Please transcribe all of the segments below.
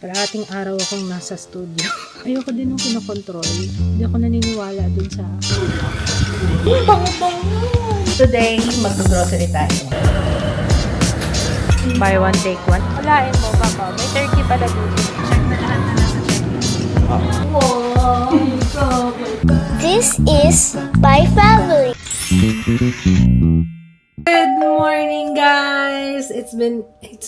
Kalahating araw akong nasa studio. Ayoko din nung kinokontrol. Hindi ako naniniwala dun sa... Bango-bango! Today, mag-grocery tayo. Buy one, take one. Walain mo, Papa. May turkey pala dito. Check na lahat na nasa check. Wow! This is my family. Good morning, guys! It's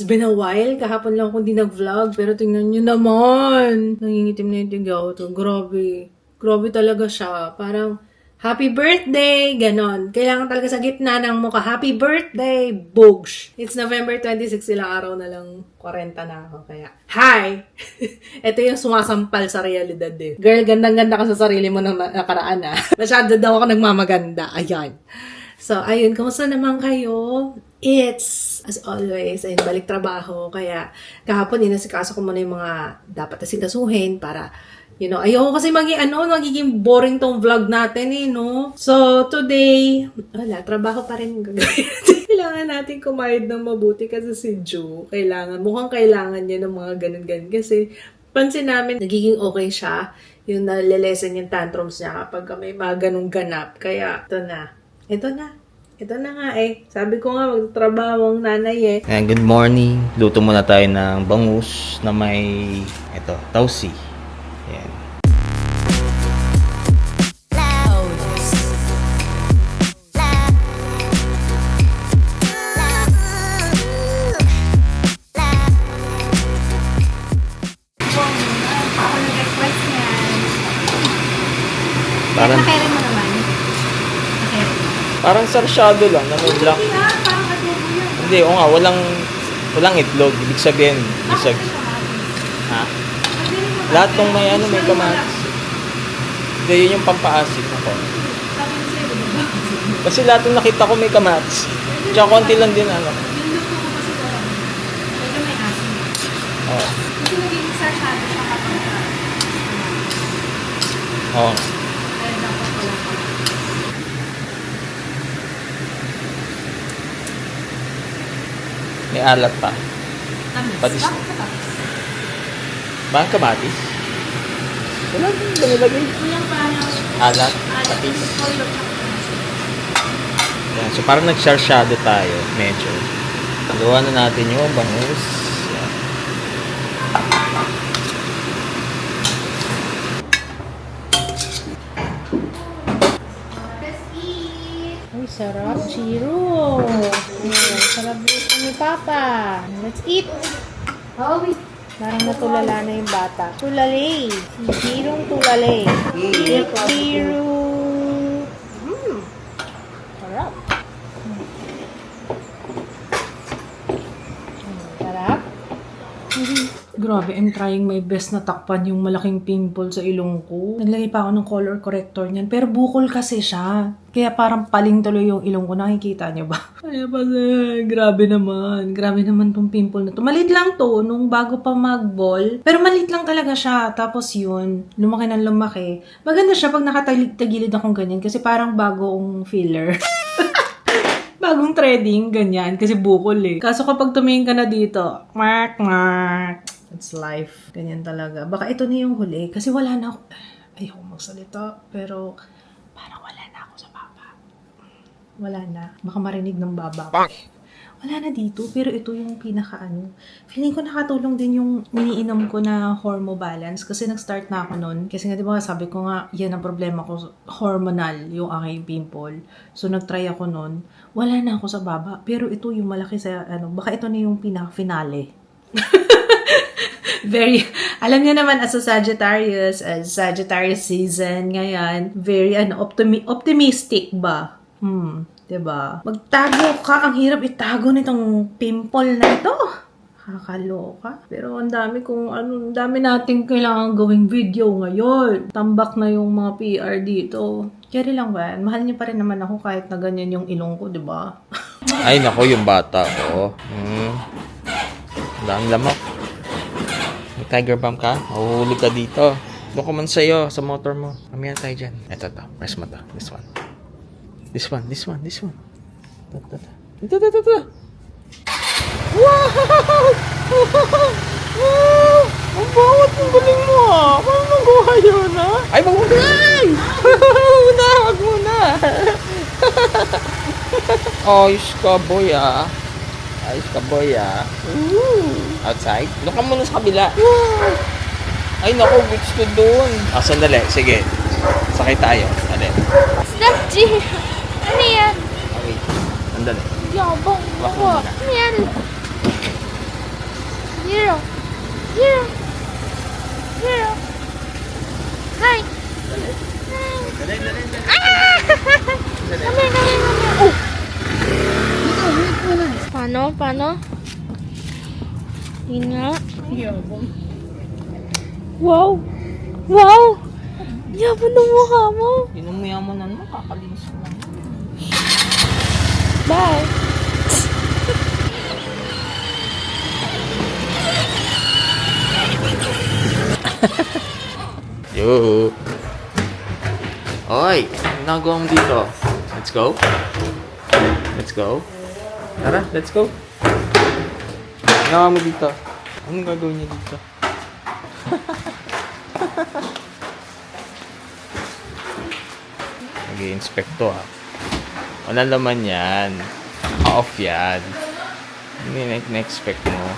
been a while. Kahapon lang akong di nag-vlog. Pero tingnan nyo naman. Nangingitim na yung tigaw to. Grabe talaga siya. Parang, happy birthday! Ganon. Kailangan talaga sa gitna ng mukha. Happy birthday! Bogs! It's November 26. Ilang araw na lang 40 na ako. Kaya, hi! Ito yung sumasampal sa realidad eh. Girl, gandang-ganda ka sa sarili mo ng nakaraan ah. Masyado daw ako nagmamaganda. Ayan. So, ayun, kamusta naman kayo? It's, as always, ayun, balik trabaho. Kaya, kahapon, inasikaso ko muna yung mga dapat asikasuhin para, you know, ayoko kasi magiging boring tong vlog natin eh, no? So, today, wala, trabaho pa rin yung gagawin. Kailangan natin kumayad ng mabuti kasi si Ju, mukhang kailangan niya ng mga ganun-ganun. Kasi, pansin namin, nagiging okay siya. Yung nalilesen yung tantrums niya kapag may mga ganung ganap. Kaya, ito na nga eh. Sabi ko nga, magtrabaho ang nanay eh. And good morning. Luto muna tayo ng bangus na may tausi. Ayan. Parang mo naman. parang sarsyado lang na may black. Hindi, nga, walang itlog. Ibig sabihin, ha? Lahat ng may kamatis. Hindi, yun yung pampaasim ako. Kasi lahat ng nakita ko may kamatis. Tsaka konti lang din ano. Oo. Oo. May alat pa. Patis. Bakit kamatis? Wala din ba nilagay? Alat, patis. Yan. So parang nagsarsado tayo, medyo. Gawa na natin yung bangus. Yan. Ay, sarap. Chiro. Sarap dito ni Papa. Let's eat. Parang natulala na yung bata. Tulale. Si Chirong tulale. Chiro. Sarap. Sarap. Grabe, I'm trying my best na takpan yung malaking pimple sa ilong ko. Naglagay pa ako ng color corrector niyan. Pero bukol kasi siya. Kaya parang paling tuloy yung ilong ko. Nakikita niyo ba? Kaya pa grabe naman. Grabe naman tong pimple na to. Malit lang to nung bago pa mag-ball. Pero malit lang talaga siya. Tapos yun, lumaki ng lumaki. Maganda siya pag nakatagilid akong ganyan. Kasi parang bagong filler. Bagong threading, ganyan. Kasi bukol eh. Kaso kapag tumingin ka na dito, mark. It's life. Ganyan talaga. Baka ito na yung huli. Kasi wala na ako. Ayoko magsalita. Pero parang wala na ako sa baba. Wala na. Baka marinig ng baba ko. Wala na dito. Pero ito yung feeling ko nakatulong din yung iniinom ko na Hormo Balance. Kasi nag-start na ako nun. Kasi nga diba sabi ko nga, yan ang problema ko. Hormonal yung aking pimple. So nag-try ako nun. Wala na ako sa baba. Pero ito yung malaki sa baka ito na yung pinaka-finale. Alam niyo naman as Sagittarius season ngayon, very optimistic ba? Diba? Magtago ka, ang hirap itago nitong pimple na ito. Kakaloka. Pero ang dami nating kailangan gawing video ngayon. Tambak na yung mga PR dito. Carry lang ba? Mahal niyo pa rin naman ako kahit na ganyan yung ilong ko, diba? Ay, nako, yung bata ko. Ang lamok. May tiger balm ka? Mahuhulog ka dito. Doon ko man sa'yo, sa motor mo. Mamaya tayo dyan. Ito. Press mo to. This one. Ito. Wow! Wow! Bakit ang galing mo ah? Paano nagawa yun ha? Ay, wag mo na! Wag mo na! Ayos ka boy ah. Ayos ka boy ah. Outside? Doon ka muna sa kabila. Ay naku, gusto doon. Sandali. Sige. Sakay tayo. Sandali. Stop, G. Ano yan? Okay. Sandali. Yabang Wak mo. mo muna. Ano yan? Zero. Zero. Zero. Hi. Sandali. Ah! Come here. Oh! Paano? Yun nga. Wow! Yabang ng mukha mo. Inumayaman mo, kakalinis mo. Bye. Yo! Oy! Ano nagawa mo dito? Let's go? Tara, let's go! Ano nagawa mo dito? Anong gagawin niya dito? Nag-i-inspect to ah. Walang laman yan. Off yan. Hindi na-expect mo.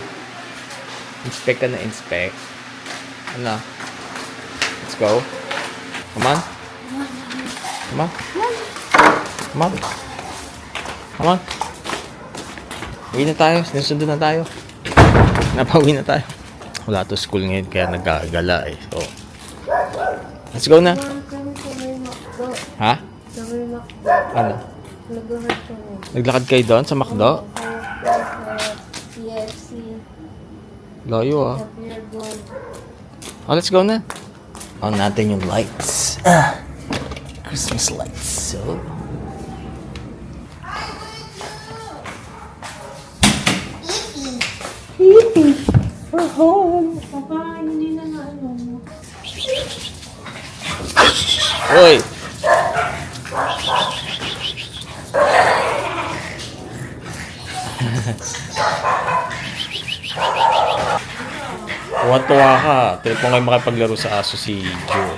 Inspect ka na inspect. Ano? Let's go. Come on. Uwi na tayo. Sinusunod na tayo. Napauwi na tayo. Wala to school ngayon kaya nagkagala eh. So, let's go na. Ha? Ano? Naglakad kayo doon sa McDo? PFC. Layo ah. Oh, let's go na. On natin yung lights. Christmas lights. So, For home. Papa, hindi na nga ano. Uy! Tuwa-tuwa ka. Telepon kayo makapaglaro sa aso si Joy.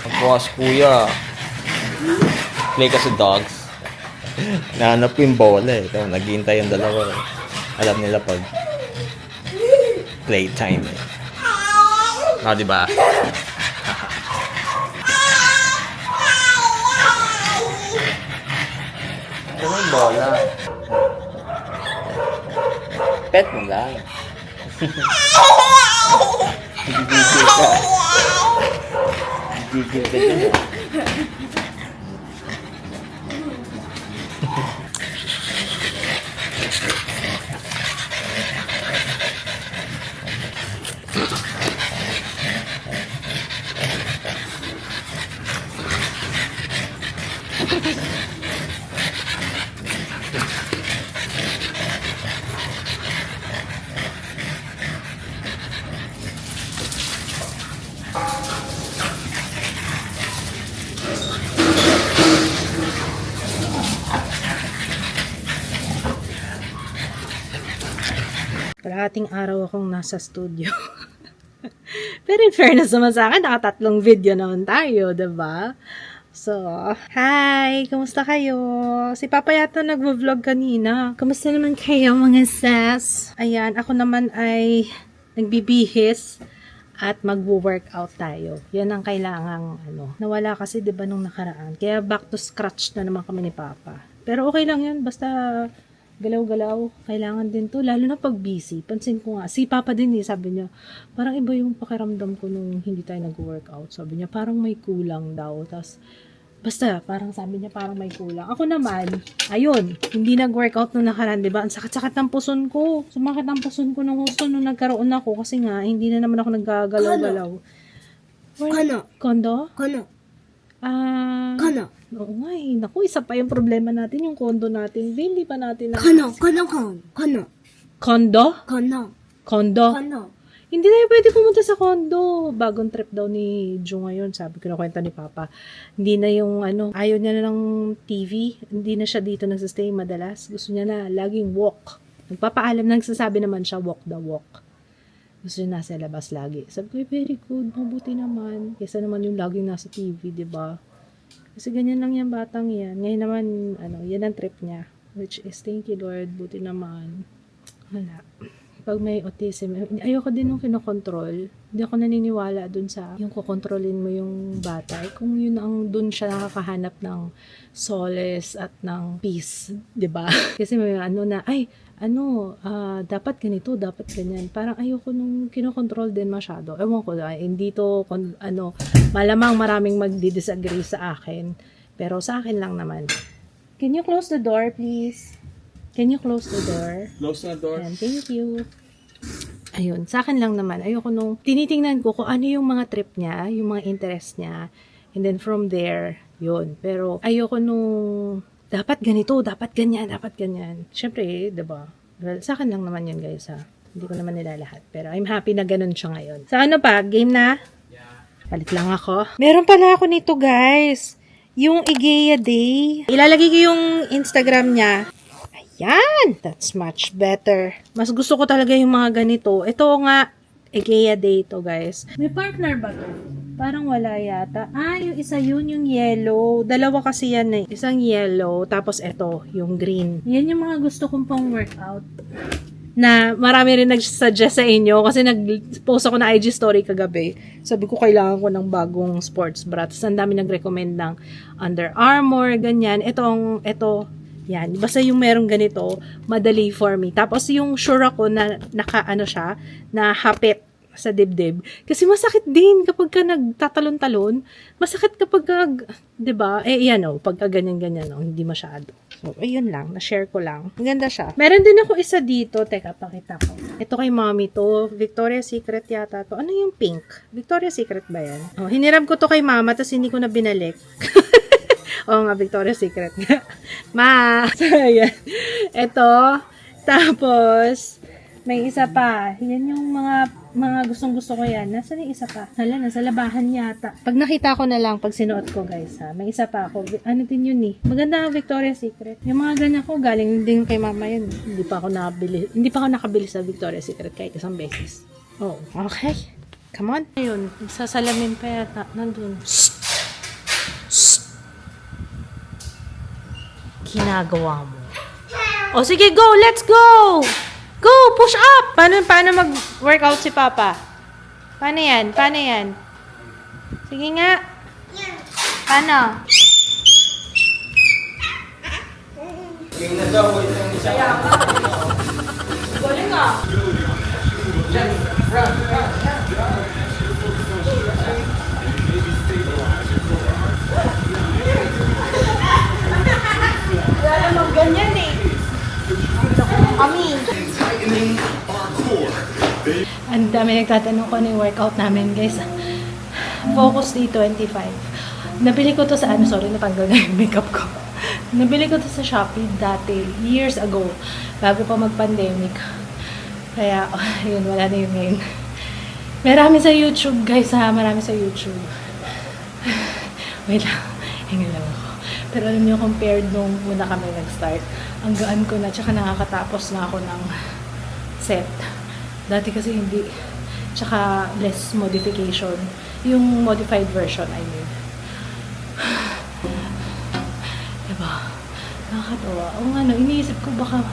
Magbukas kuya. Play ka sa dogs. Nahanap ko yung bola eh. Ito, naghihintay yung dalawa eh. Alam nila pag playtime eh. Diba? Ito yung bola. Pet mo lang. Gigigil ka. Gigigil ka dyan. Kalahating araw akong nasa studio. Pero in fairness naman sa akin, nakatatlong video naman tayo, diba? So, hi! Kamusta kayo? Si Papa yata nagvo-vlog kanina. Kamusta naman kayo mga sis? Ayan, ako naman ay nagbibihis at magwo-workout tayo. Yan ang kailangang nawala kasi 'di ba nung nakaraan. Kaya back to scratch na naman kami ni Papa. Pero okay lang 'yan basta galaw-galaw. Kailangan din to lalo na pag busy. Pansin ko nga si Papa din sabi niya, parang iba yung pakiramdam ko nung hindi tayo nag-workout. Sabi niya parang may kulang daw. Tapos basta, parang sabi niya, parang may kulang. Ako naman, ayun, hindi nag-workout nung nakaraan, diba? Ang sakit-sakit ng puson ko. Sumakit ang puson ko nung gusto nung nagkaroon ako kasi nga, hindi na naman ako naggagalaw-galaw. Kono. Kondo? Kono. Kono. Oo nga eh. Naku, isa pa yung problema natin, yung kondo natin. Hindi pa natin na... Kono. Kondo? Kono. Kondo? Kono. Hindi na yung pwede pumunta sa condo. Bagong trip daw ni Ju ngayon. Sabi ko na kwento ni Papa. Hindi na yung ayaw niya na ng TV. Hindi na siya dito nagsastay madalas. Gusto niya na laging walk. Nagpapaalam, nagsasabi naman siya walk the walk. Gusto niya nasa labas lagi. Sabi ko, very good. Mabuti naman. Kesa naman yung laging nasa TV, diba? Kasi ganyan lang yung batang yan. Ngayon naman, yan ang trip niya. Which is, thank you Lord. Buti naman. Wala. Pag may autism, ayoko din nung kinokontrol. Hindi ako naniniwala dun sa yung kukontrolin mo yung bata. Kung yun ang dun siya nakakahanap ng solace at ng peace, 'di ba? Kasi may dapat ganito, dapat ganyan. Parang ayoko nung kinokontrol din masyado. Ewan ko, hindi to, malamang maraming magdi-disagree sa akin. Pero sa akin lang naman. Can you close the door, please? Can you close the door? Close na door. Ayan, thank you. Ayun, sa akin lang naman, ayoko nung tinitingnan ko kung ano yung mga trip niya, yung mga interest niya, and then from there, yun. Pero ayoko nung dapat ganito, dapat ganyan. Siyempre, diba? Well, sa akin lang naman yun, guys, ha. Hindi ko naman nila lahat. Pero I'm happy na ganun siya ngayon. Sa ano pa? Game na? Palit lang ako. Meron pala ako nito, guys. Yung Igea Day. Ilalagay ko yung Instagram niya. Yan! That's much better. Mas gusto ko talaga yung mga ganito. Ito nga, Igea Day to, guys. May partner ba to? Parang wala yata. Yung isa yun, yung yellow. Dalawa kasi yan eh. Isang yellow, tapos ito, yung green. Yan yung mga gusto kong pang workout. Na marami rin nag-suggest sa inyo kasi nag-post ako na IG story kagabi. Sabi ko, kailangan ko ng bagong sports bra. Tapos ang dami nag-recommend ng Under Armour, ganyan. Ito, yan. Basta yung merong ganito, madali for me. Tapos yung sure ako na siya, na hapit sa dibdib. Kasi masakit din kapag ka nagtatalon-talon. Masakit kapag ka, diba? Pagka ganyan-ganyan, hindi masyado. So, ayun lang. Na-share ko lang. Maganda siya. Meron din ako isa dito. Teka, pakita ko. Ito kay Mommy to. Victoria's Secret yata to. Ano yung pink? Victoria's Secret ba yan? Hiniram ko to kay Mama, tapos hindi ko na binalik. Oo nga, Victoria's Secret nga. So, ayan. Ito. Tapos, may isa pa. Yan yung mga gustong-gusto ko yan. Nasaan yung isa pa? Hala, nasa labahan yata. Pag nakita ko na lang, pag sinuot ko, guys, ha. May isa pa ako. Ano din yun eh. Maganda ang Victoria's Secret. Yung mga ganyan ko, galing din kay Mama yun. Hindi pa ako nakabili sa Victoria's Secret kahit isang beses. Oh, okay. Come on. Ayun, sasalamin pa yata. Nandun. Ginagawa mo. O sige, go! Let's go! Go! Push up! Paano mag-workout si Papa? Paano yan? Sige nga. Paano? Galing nga. Wala namang ganyan eh. Ang dami nagtatanong ko ano yung workout namin, guys. Focus D25. Nabili ko to sa natanggal na yung makeup ko. Nabili ko to sa Shopee dati, years ago, bago pa mag-pandemic. Kaya, yun, wala na yun ngayon. Marami sa YouTube, guys, ha? Marami sa YouTube. Wait lang. Hinga lang ako. Pero alam niyo, compared nung muna kami nag-start, ang gaan ko na, tsaka nakakatapos na ako ng set. Dati kasi hindi. Tsaka less modification. Yung modified version, I mean. Diba? Nakakatawa. O nga, iniisip ko baka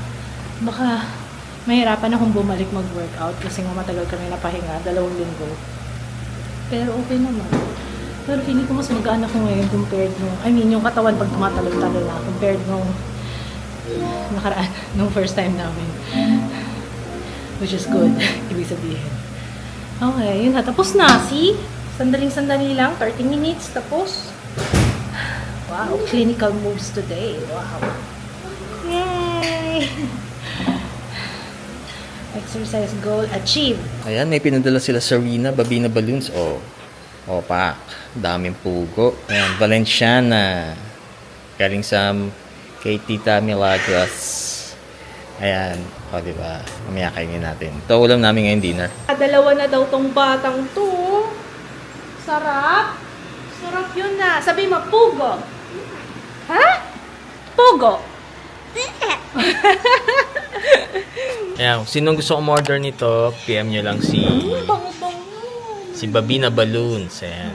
mahirapan akong bumalik mag-workout kasi nga matagal kami napahinga, 2 linggo. Pero okay naman. Pero feeling ko mas magaan ako ngayon compared yung katawan pag tumatalon-talon na compared nung nakaraan, nung first time namin. Which is good, ibig sabihin. Okay, yun na. Tapos na, see? Sandaling-sandali lang, 30 minutes, tapos. Wow, clinical moves today. Wow. Yay! Exercise goal achieved. Ayan, may pinadala sila sa Rina, Babina Balloons. Pak. Daming pugo. Ayan, Valenciana. Galing sa kay Tita Milagros. Ayan. O, diba? Mamaya kainin natin. Ito ulam namin ngayon dinner. Dalawa na daw tong batang to. Sarap. Sarap yun na. Sabi mo, pugo. Ha? Pugo. Ayan. Sinong gusto umorder nito, PM nyo lang si Babina Balloons. Ayan.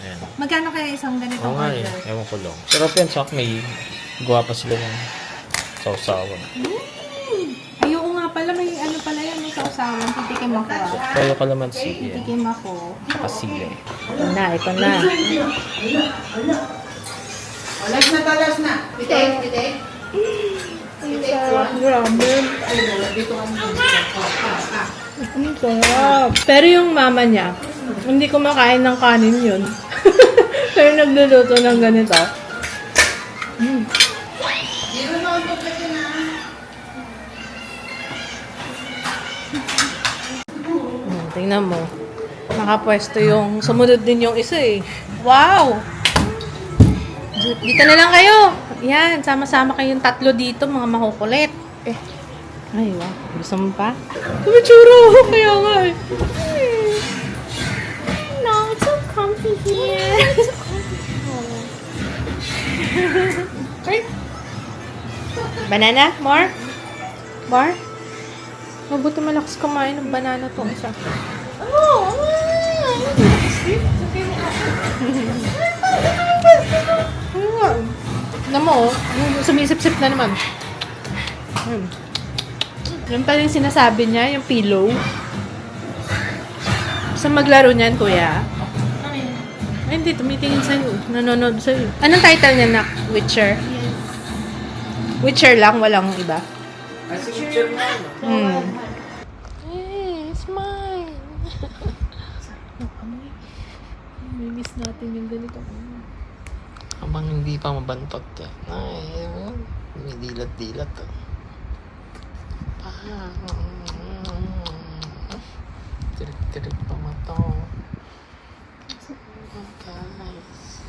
Ayan. Magkano kaya isang ganitong Oo nga eh. order? Ewan ko lang. Sarap yan. Sak may gawa pa sila ng sausawan. Ayoko nga pala, may ano pala yan, may sausawan. Titikim ako. Kaya kalamansi. Yan. Titikim ako. Pasile. Ito na, ito na. Talas na, talas na. Pitek, pitek. Ang sarap, grabe. Ang sarap. Pero yung mama niya, hindi kumakain ng kanin yun. Pero nagluluto ng ganito. Tingnan mo. Nakapwesto yung, sumunod din yung isa eh. Wow! Dito na lang kayo. Yan, sama-sama kayong tatlo dito, mga makukulit. Ay, wow. Gusto mo pa? Kumitsuro! Kaya nga eh. No, it's so comfy here. Okay. Banana? More? More? Mabuti malakas kumain ng banana tong isa. Oh, Ano nga? Alam mo, sumisip-sip na naman. Yan pala yung sinasabi niya, yung pillow. Saan maglaro niyan, kuya? Ay, hindi. Tumitingin sa'yo. Nanonood sa'yo. Anong title niya, nak? Witcher? Witcher lang, walang iba. it's mine. Miss natin yung ganito. Habang hindi pa mabantot. Ay, may dilat-dilat. Tirik-tirik pa mato. Guys.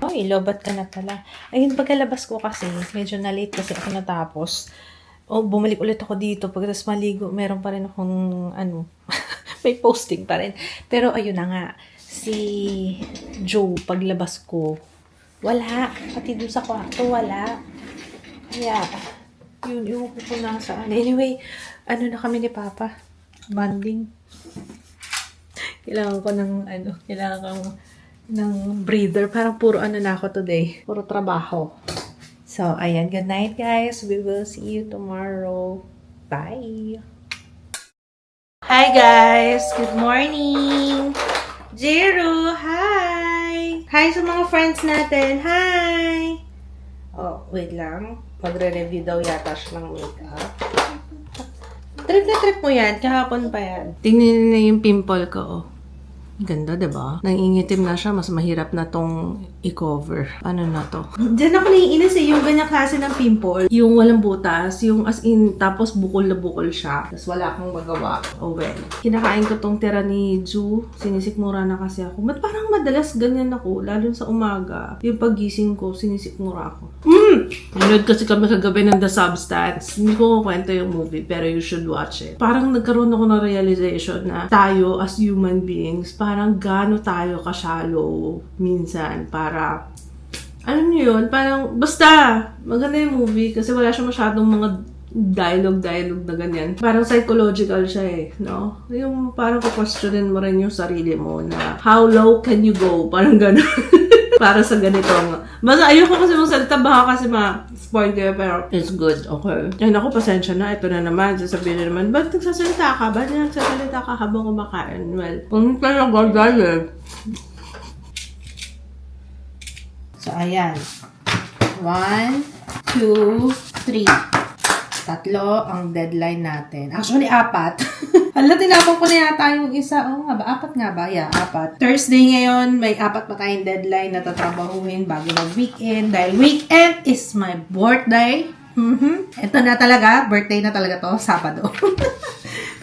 Oh, ilobat ka na pala. Ayun, pagkalabas ko kasi, medyo na-late kasi ako natapos. Bumalik ulit ako dito. Pagkatapos maligo, meron pa rin akong, may posting pa rin. Pero ayun na nga, si Joe, paglabas ko, wala. Pati doon sa kwarto, wala. Kaya, yun, iwan ko kung nasaan. Anyway, na kami ni Papa? Bonding. Kailangan ko ng breather. Parang puro na ako today. Puro trabaho. So, ayan. Good night, guys. We will see you tomorrow. Bye! Hi, guys! Good morning! Jero, hi! Hi sa mga friends natin. Hi! Oh, wait lang. Magre-review daw yata siya ng makeup. Trip na trip mo yan. Kahapon pa yan. Tingnan na yung pimple ko, oh. Ganda, diba? Nangingitim na siya, mas mahirap na tong i-cover. Ano na to? Diyan ako naiinis eh, yung ganyang klase ng pimple. Yung walang butas, yung as in, tapos bukol na bukol siya. Tapos wala akong magawa. Oh well. Kinakain ko tong tira ni Ju. Sinisikmura na kasi ako. Ba't parang madalas ganyan ako, lalo sa umaga. Yung pagising ko, sinisikmura ako. Nanood kasi kami kagabi ng The Substance. Hindi ko kwento yung movie, pero you should watch it. Parang nagkaroon ako ng realization na tayo as human beings, parang gaano tayo ka-shallow minsan para, alam niyo yun, parang, basta, maganda yung movie kasi wala siya masyadong mga dialogue na ganyan. Parang psychological siya eh, no? Yung parang kukwestiyonin mo rin yung sarili mo na how low can you go? Parang gano'n. Para sa ganito nga. Basta ayoko kasi magsalita, baka kasi ma-spoil kayo, pero it's good, okay. Ayun ako, pasensya na, ito na naman, sasabihin na naman, ba't nagsasalita ka? Ba't nagsasalita ka habang kumakain? Well, kung talaga dahil. So, ayan. 1, 2, 3. Tatlo ang deadline natin. Actually, 4. Hala, tinapon ko na yata yung isa. Oh, nga ba? 4 nga ba? Yeah, 4. Thursday ngayon, may 4 pa tayong deadline na tatrabahuhin bago mag-weekend. Dahil weekend is my birthday. Ito na talaga. Birthday na talaga to. Sabado.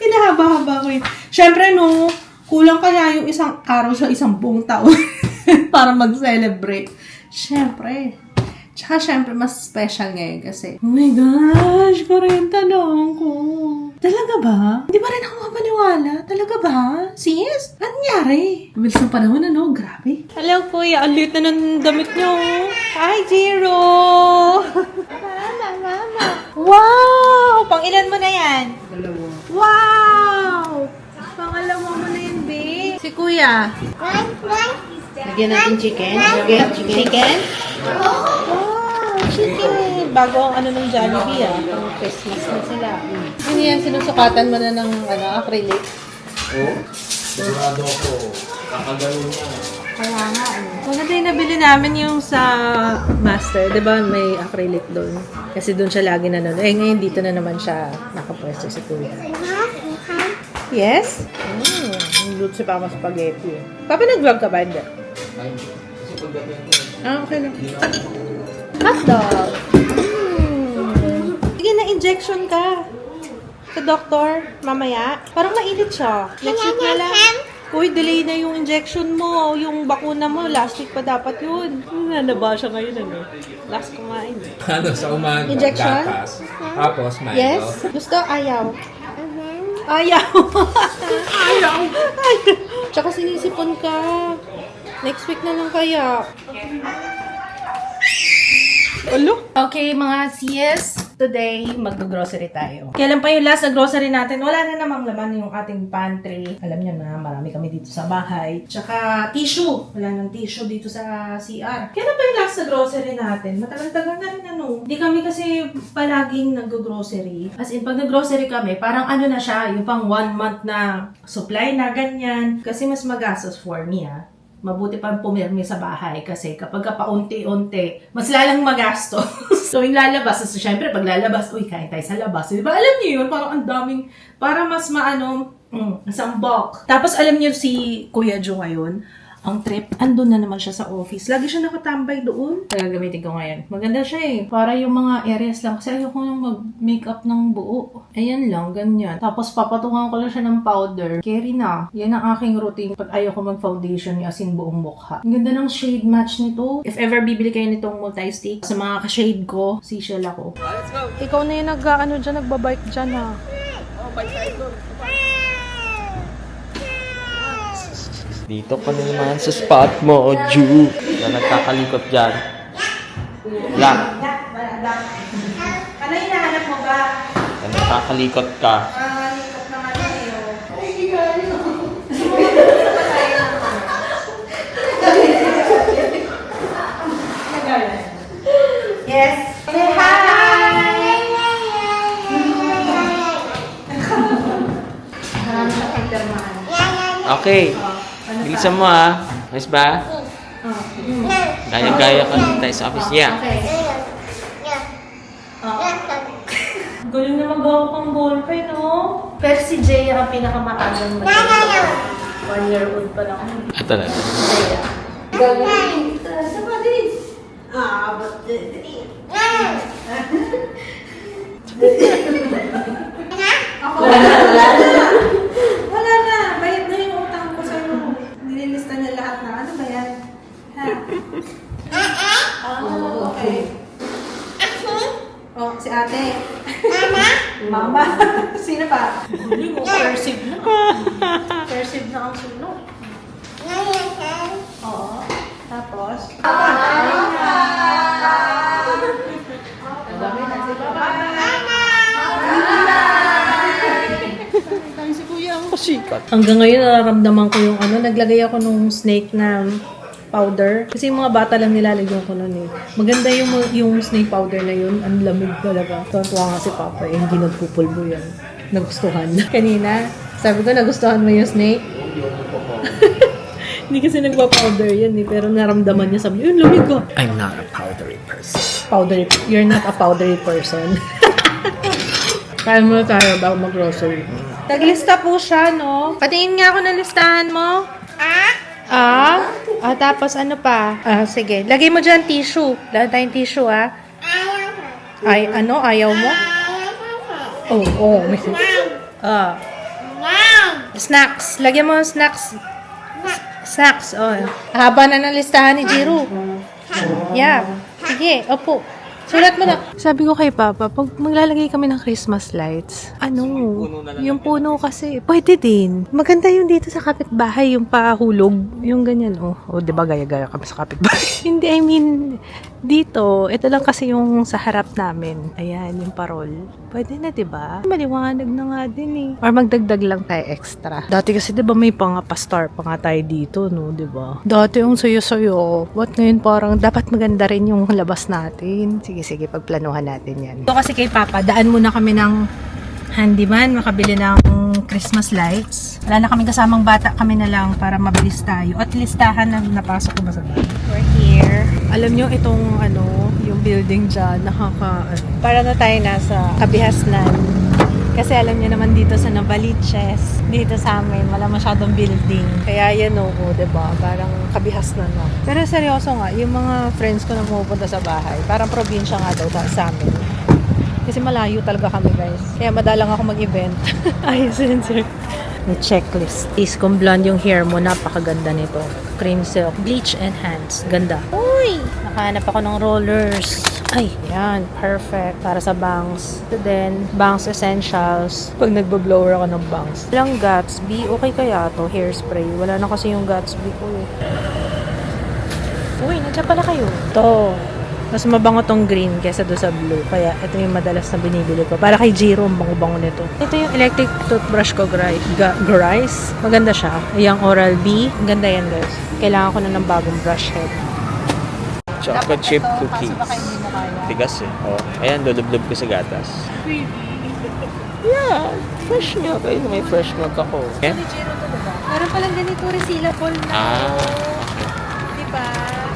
Pinahaba-haba ko yun. Siyempre, no, kulang kaya yung isang araw sa isang buong taon. para mag-celebrate. Syempre. Tsaka syempre, mas special ngayon kasi, oh my gosh, 40 na ako. Talaga ba? Hindi pa rin ako mapaniwala. Talaga ba? Sis? Anong nangyari? Bilis ng panahon, ano? Grabe. Hello, kuya. Ang liit na ng damit niyo. Hi, Jiro! Mama. Wow! Pang ilan mo na yan? Dalawa. Wow! Pangalawa mo na yan, babe. Si kuya. Lagyan natin chicken. Lagyan chicken. Wow, chicken. Bago ang ano ng Jollibee Pang Christmas na sila. Ano yan, sinusukatan mo na ng acrylic? Oo. Sigurado ako. Kakagano niya. Kaya nga. Maganda yung nabili namin yung sa Master. Diba may acrylic doon? Kasi doon siya lagi nanonood. Ngayon dito na naman siya nakapwesto si kuya. Yes? Nagluto si Papa spaghetti. Papa, nag-vlog ka ba? Hindi. Ay, kasi pagdating ko. Okay lang. Hotdog. Sige na, injection ka. Sa doktor, mamaya. Parang mainit siya. Next week na lang. Uy, delay na yung injection mo. Yung bakuna mo, last week pa dapat yun. Nanaba siya ngayon, ano? Last kumain. Ano, sa umaga, Injection? gatas. Tapos, mango. Yes? Gusto? Ayaw. Ayaw. Ayaw. Tsaka sinisipon ka. Next week na lang kaya. Alo? Okay, mga sis. Today, mag-grocery tayo. Kailan pa yung last na grocery natin? Wala na namang laman yung ating pantry. Alam niyo na, marami kami dito sa bahay. Tsaka tissue. Wala nang tissue dito sa CR. Kailan pa yung last na grocery natin? Matagal-tagal na rin ano. Hindi kami kasi palaging nag-grocery. As in, pag nag-grocery kami, parang ano na siya, yung pang 1 month na supply na ganyan. Kasi mas magastos for me Mabuti pa pumirmi sa bahay kasi kapag paunti-unti, mas lalang magastos. So, yung lalabas, so, syempre, pag lalabas, uy, kain tayo sa labas. Diba? Alam niyo yun, parang ang daming, para mas isang bulk. Tapos, alam niyo si Kuya Joe ngayon, ang trip, andun na naman siya sa office. Lagi siya nakatambay doon. Kaya gamitin ko ngayon. Maganda siya Para yung mga areas lang. Kasi ayoko nang mag-makeup ng buo. Ayan lang, ganyan. Tapos papatungan ko lang siya ng powder. Carry na. Yan ang aking routine pag ayoko mag-foundation as in buong mukha. Ang ganda ng shade match nito. If ever bibili kayo nitong multi-stick, sa mga ka-shade ko, seashell ako. Let's go! Ikaw na yung nagbabike dyan Dito ka na naman sa spot mo, Ju. Na nagkakalikot dyan. Black. Ano yung nahanap mo ba? Na nagkakalikot ka. Likot naman Yes. Say hi! Marami sa entermaan. Okay. Bilisan mo Ayos ba? Gaya-gaya ka lang tayo sa office niya. Okay. Galing na magawa pang ballpen, Pero si Jay ang pinakamatagal mag-ballpen. 1-year-old pa lang. Ito na. Jaya. Galing. Saba din. But... Ako. Wala na. Bayad na yung utang ko sa'yo. Nililista niya lahat na. Ano ba yan? Okay. Si ate. Mama. Sino pa? Cursive na. Cursive na ang sunod. Oo. Tapos? Hanggang ngayon nararamdaman ko yung naglagay ako nung snake na powder. Kasi yung mga bata lang nilalagyan ko nun Maganda yung snake powder na yun. Ang lamig talaga. Tuwa nga si Papa hindi nagpupulbo yan. Nagustuhan. Kanina, sabi ko nagustuhan mo yung snake? Hindi kasi nagpa-powder yan pero naramdaman niya sabi, yun lamig ko. I'm not a powdery person. You're not a powdery person. Kaya mo tayo bago mag-grocery. Naglista po siya, Patingin nga ako ng listahan mo. Tapos ano pa? Sige. Lagay mo dyan tissue. Lagay tayong tissue, Ayaw mo? May snacks. Lagyan mo snacks. Snacks, oh. Haba na ng listahan ni Jiro. Yeah. Sige, opo. Sulat mo na. Sabi ko kay Papa, pag maglalagay kami ng Christmas lights, yung puno kasi, pwede din. Maganda yung dito sa kapitbahay, yung pahulog, yung ganyan, oh. O, diba, gaya-gaya kami sa kapitbahay. Hindi, I mean, dito, ito lang kasi yung sa harap namin. Ayan, yung parol. Pwede na, diba? Maliwanag na nga din eh. Or magdagdag lang tayo extra. Dati kasi, diba, may pastar pa nga tayo dito, no, diba? Dati yung sayo-sayo. What ngayon parang dapat maganda rin yung labas natin. Sige, pagplanuhan natin yan. Ito kasi kay Papa, daan muna kami ng handyman, makabili ng Christmas lights. Wala na kaming kasamang bata, kami na lang para mabilis tayo. At listahan na napasok ko ba sa bahay. We're here. Alam nyo, itong yung building dyan, para na tayo nasa Kabihasnan. Kasi alam nyo naman dito sa Novaliches, dito sa amin, wala masyadong building. Kaya yan diba? Parang Kabihasnan na. Pero seryoso nga, yung mga friends ko na pumupunta sa bahay, parang probinsya nga daw sa amin. Kasi malayo talaga kami, guys. Kaya madalang ako mag-event. Ayos yun, sir. May checklist. Is kung blonde yung hair mo, napakaganda nito. Cream silk, bleach and hands. Ganda. Uy! Nakahanap ako ng rollers. Ay, yan. Perfect. Para sa bangs. So then, bangs essentials. Pag nagbo-blower ako ng bangs. Walang Gatsby. Okay kaya to hairspray. Wala na kasi yung Gatsby ko eh. Uy, nandiyan pala kayo. To. Mas mabango tong green kesa do sa blue. Kaya ito yung madalas na binibili ko. Para kay Jiro, ang bango-bango nito. Ito yung electric toothbrush ko, Grice. Maganda siya. Yung Oral-B. Maganda yan, guys. Kailangan ko na ng bagong brush head. Chocolate chip cookies. Tigas eh. Oh. Ayan, lulublob ko sa gatas. Yeah, fresh milk. Ayun, may fresh milk ako. Eh? Jiro to, diba? Meron palang ganito resealable na. Diba?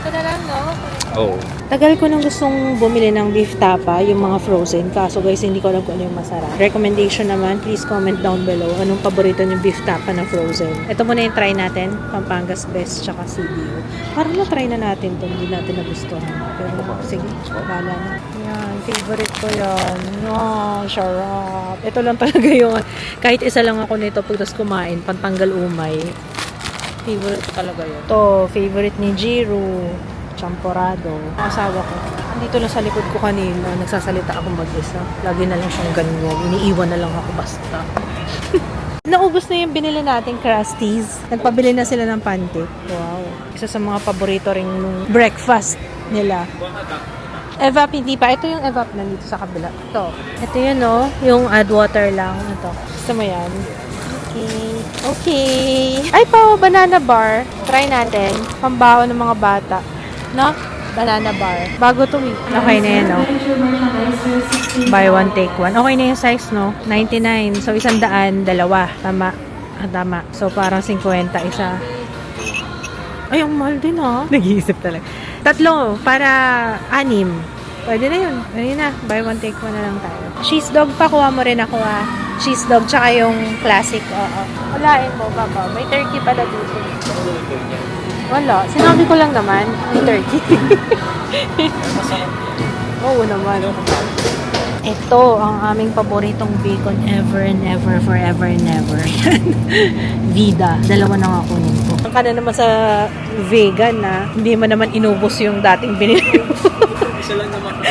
Ito na lang, no? Oh. Tagal ko nang gustong bumili ng beef tapa, yung mga frozen. Kaso guys, hindi ko alam kung ano yung masarap. Recommendation naman, please comment down below. Anong paborito yung beef tapa na frozen? Ito muna yung try natin. Pampangas Best, tsaka CBO. Parang na-try na natin ito. Hindi natin nagustuhan. Pero sige, wala na. Yan, favorite ko yan. Oh, sarap. Ito lang talaga yung, kahit isa lang ako nito pagkas kumain, pantanggal umay. Favorite ko talaga yun. Ito, favorite ni Jiro. Champorado. Ang asawa ko. Andito lang sa likod ko kanina. Nagsasalita ako mag-isa. Lagi na lang siyang ganyan. Iniiwan na lang ako basta. Naubos na yung binili nating Krusties. Nagpabili na sila ng pancake. Wow. Isa sa mga paborito rin nung breakfast nila. Evap, hindi pa. Ito yung evap na dito sa kabila. Ito yun, no? Yung add water lang. Ito. Gusto mo yan? Okay. Ay, banana bar. Try natin. Pambaho ng mga bata. No? Banana bar. Bago to eh. Okay na yan, no? Buy one, take one. Okay na yung size, no? 99. So, 100, dalawa. Tama. Tama. So, parang 50 isa. Ay, ang mahal din, ha? Nag-iisip talaga. 3, para 6. Pwede na yun. Ayun na. Buy one, take one na lang tayo. Cheese dog pa. Kuha mo rin ako, ha? Cheese dog, tsaka yung classic. Oo. Walain mo, Papa. May turkey pala dito. Wala. Sinabi ko lang naman, may turkey. Oo naman. Ito, ang aming paboritong bacon ever and ever, forever and ever. Vida. Dalawa na nga kunin ko. Ang ka na naman sa vegan na hindi mo naman inubos yung dating binili mo. Isa lang naman.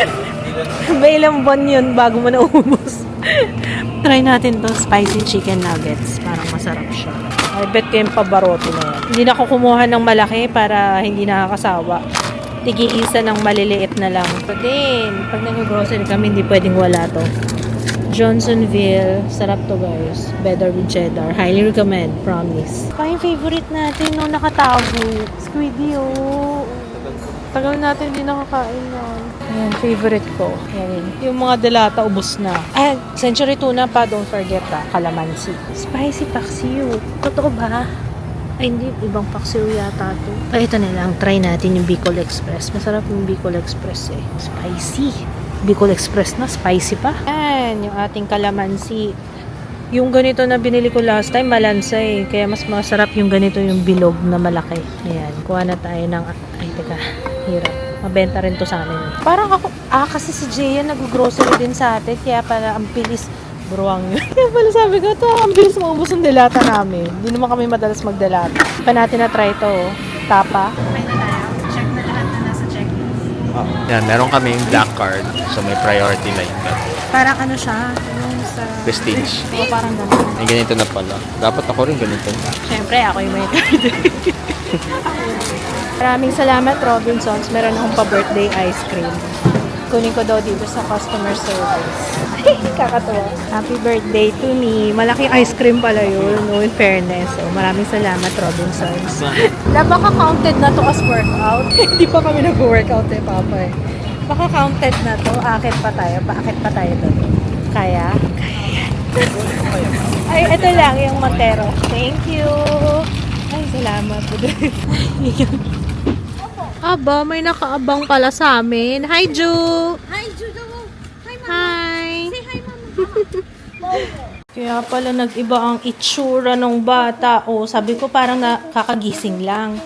May ilang buwan yun bago mo na ubos. Try natin to spicy chicken nuggets. Parang masarap siya. I bet ko yung pabaroto na yan. Hindi na ako kumuha ng malaki para hindi nakakasawa. Tigi-isa ng maliliit na lang. So din, pag nag-grocery kami, hindi pwedeng wala to. Johnsonville. Sarap to, guys. Better with cheddar. Highly recommend. Promise. Pa yung favorite natin nung nakatago. Squiddy, oh. Tagal natin hindi nakakain yan. Ayan, favorite ko. Ayan. Yung mga delata, ubos na. Ah, century tuna pa, don't forget calamansi. Spicy paksiw. Totoo ba? Ay, hindi. Ibang paksiw yata to. Ay, ito na lang. Try natin yung Bicol Express. Masarap yung Bicol Express eh. Spicy. Bicol Express na, spicy pa. Ayan, yung ating calamansi. Yung ganito na binili ko last time, malansa eh. Kaya mas masarap yung ganito, yung bilog na malaki. Ayan, kuha na tayo ng... Ay, teka. Hirap. Mabenta rin to sa amin. Parang ako... kasi si Jaya nag-grocery din sa atin. Kaya para ang bilis Buruang yun. Kaya pala sabi ko, ito, ang bilis maubos ng delata namin. Hindi naman kami madalas magdelata. Pa natin na try ito. Tapa. Okay na tayo. Check na lahat na nasa checklist. Yan, meron kami yung black card. So may priority na yun. Parang ano siya? Yung sa... Prestige. Oo, parang ganun. Ay, ganito na pala. Dapat ako rin ganito na. Siyempre, ako yung may card. Maraming salamat, Robinsons. Meron akong pa-birthday ice cream. Kunin ko daw dito sa customer service. Ay, kakatawa. Happy birthday to me. Malaking ice cream pala yun, no, in fairness. So, maraming salamat, Robinsons. Baka counted na to as workout. Hindi pa kami nag-workout eh, Papa eh. Baka counted na to. Akit pa tayo. Paakit pa tayo doon. Kaya? Kaya yan. Ay, ito lang yung Montero. Thank you. Ay, salamat. Aba, may nakaabang pala sa amin. Hi, Ju! Hi, Judo. Hi, Mama. Hi! Say hi, Mama. Kaya pala nag-iba ang itsura ng bata. O, sabi ko parang nakakagising lang.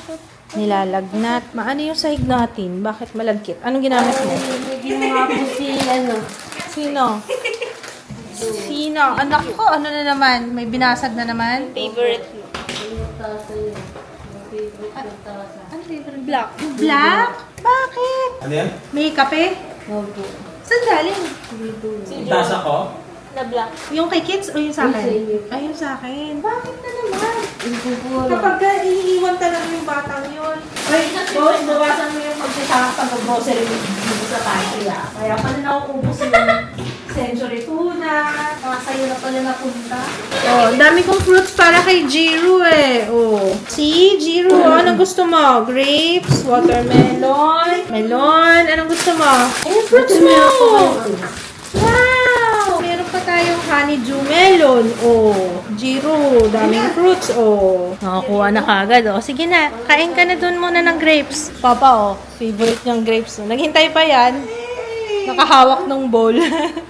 Nilalagnat. Maano yung sahig natin? Bakit malagkit? Anong ginamit mo? Ginawa ko si, ano, Sino? Sino? Anak ko, ano na naman? May binasag na naman? Favorite. Ano favorite? Black. Black? Bakit? Ano yan? May kape? Opo. Saan galing? Tasa ko? Na black. Yung kay kids o yung sa Yung sa akin? inyo. Ay, yung sa akin. Bakit na naman? Ipupuro. Kapag iniiwan talaga yung batang yun. Ay, boss, bawasan mo yung pagsasaka sa grocery dito sa pantry ah. Kaya pala nauubos yung century tuna. Sa'yo na pala napunta. Oh, ang dami kong fruits para kay Jiro eh. Oh. See, Jiro, anong gusto mo? Grapes, watermelon, melon. Anong gusto mo? Ayun, fruits mo. Wow! Meron pa tayong honeydew melon. Oh, Jiro, daming fruits. Oh, nakakuha na kagad. Oh, sige na, kain ka na dun muna ng grapes. Papa, oh, favorite niyang grapes. Oh. Naghintay pa yan. Nakahawak ng bowl.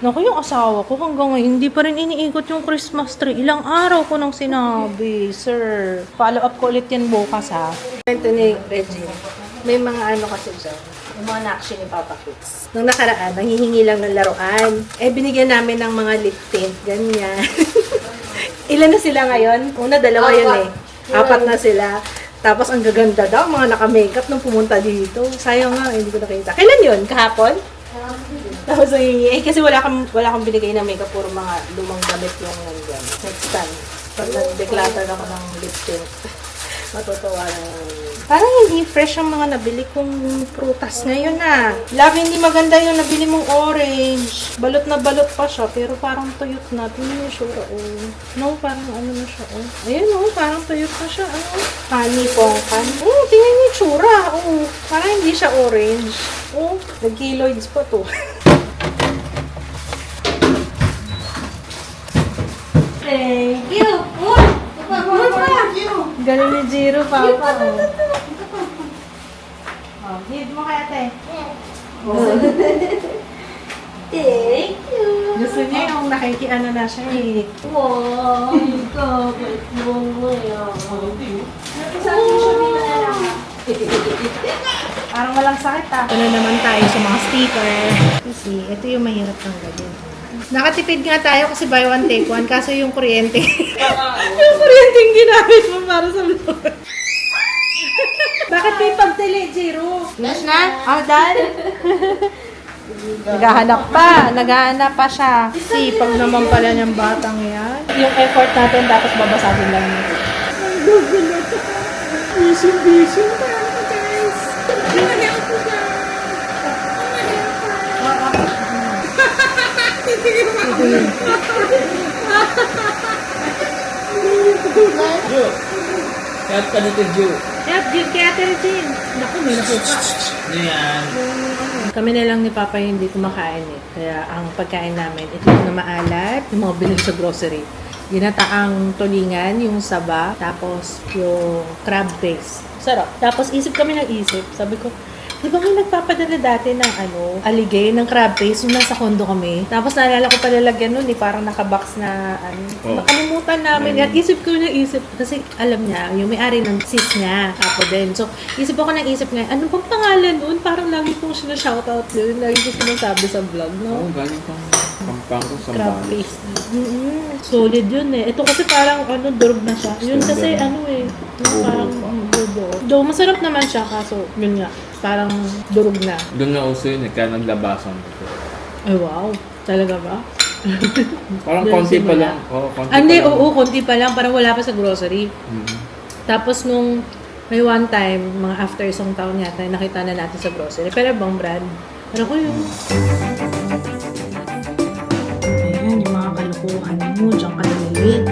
Naku, yung asawa ko hanggang ngayon, hindi pa rin iniikot yung Christmas tree. Ilang araw ko nang sinabi, sir. Follow up ko ulit yan bukas, ha? Ito ni Reggie. May mga ano kasi dyan. Yung mga na-action ni Papa Kids. Nung nakaraan, nanghihingi lang ng laruan. Eh, binigyan namin ng mga lip tint. Ganyan. Ilan na sila ngayon? Una, dalawa yun eh. Apat na sila. Tapos, ang gaganda daw, mga naka-makeup nung pumunta dito. Sayang nga, hindi ko nakita. Kailan yun? Kahapon? Tapos, kasi wala kang binigay na makeup. Puro mga lumang damit yung nandiyan. Next time, pag nag-declutter ako ng lip tint, matutuwa na. Parang hindi fresh ang mga nabili kong prutas ngayon ah. Lagi hindi maganda yung nabili mong orange. Balot na balot pa siya, pero parang tuyot na. Tingnan mo siya, oh. No, parang ano na siya, oh. Ayun, oh, parang tuyot na siya, ano. Honey pongkan. Oh, tingnan niyo yung tsura, oh. Parang hindi siya orange. Oh, nag-keloids pa to. Thank you. Galing ni Jiro, Papa. Oh, give mo kaya, te. Thank you. Gusto niya yung nakikiano na siya eh. Wow, ikaw, mo yan. Parang walang sakit ah. Ano naman tayo sa mga sticker. Kasi ito yung mahirap ng gawin. Nakatipid nga tayo kasi buy one take one. Kaso yung kuryente. Yung kuryente yung ginamit mo para sa vlog. Bakit may pagtili, Jiro? Yes na? Oh, done? Naghahanap pa siya. Sipag naman pala niyang batang yan. Yung effort natin dapat babasagin lang yun. Ang gugulo. Busy pa ako, guys. Help ko, guys. Ju! Help ka nito, Ju. Help, give kay Ate Regine. Naku, may nakuha. Ano yan? Kami na lang ni Papa yung hindi kumakain eh. Kaya ang pagkain namin, ito na maalat, yung mga bilhin sa grocery. Ginataang tulingan, yung saba, tapos yung crab paste. Sarap. Tapos isip kami ng isip. Sabi ko, di ba may nagpapadala dati ng aligay, ng crab paste, yung nasa kondo kami. Tapos naalala ko palalagyan nun, parang nakabox na, nakalimutan namin. At isip ko ng isip, kasi alam niya, yung may-ari ng sis niya, ako din. So, isip ako ng isip nga, ano bang pangalan nun? Parang lagi kong sinashoutout yun, lagi ko sinasabi sa vlog, no? Oo, galing pang Tikang ko sa Crab paste. Solid yun eh. Ito kasi parang durog na siya. Yun kasi yung parang bubo. Though masarap naman siya kaso yun nga, parang durog na. Doon na uso yun, kaya naglabasan ko. Ay wow, talaga ba? Parang Doon konti pa simula. lang. Oo, konti Hindi, pa lang. oo, konti pa lang. Parang wala pa sa grocery. Mhm. Tapos nung may one time, mga after isang taon yata, nakita na natin sa grocery. Pero bang brand? Pero ko yun. Ayan, yung mga kalukuhan mo, diyan ka nalilit.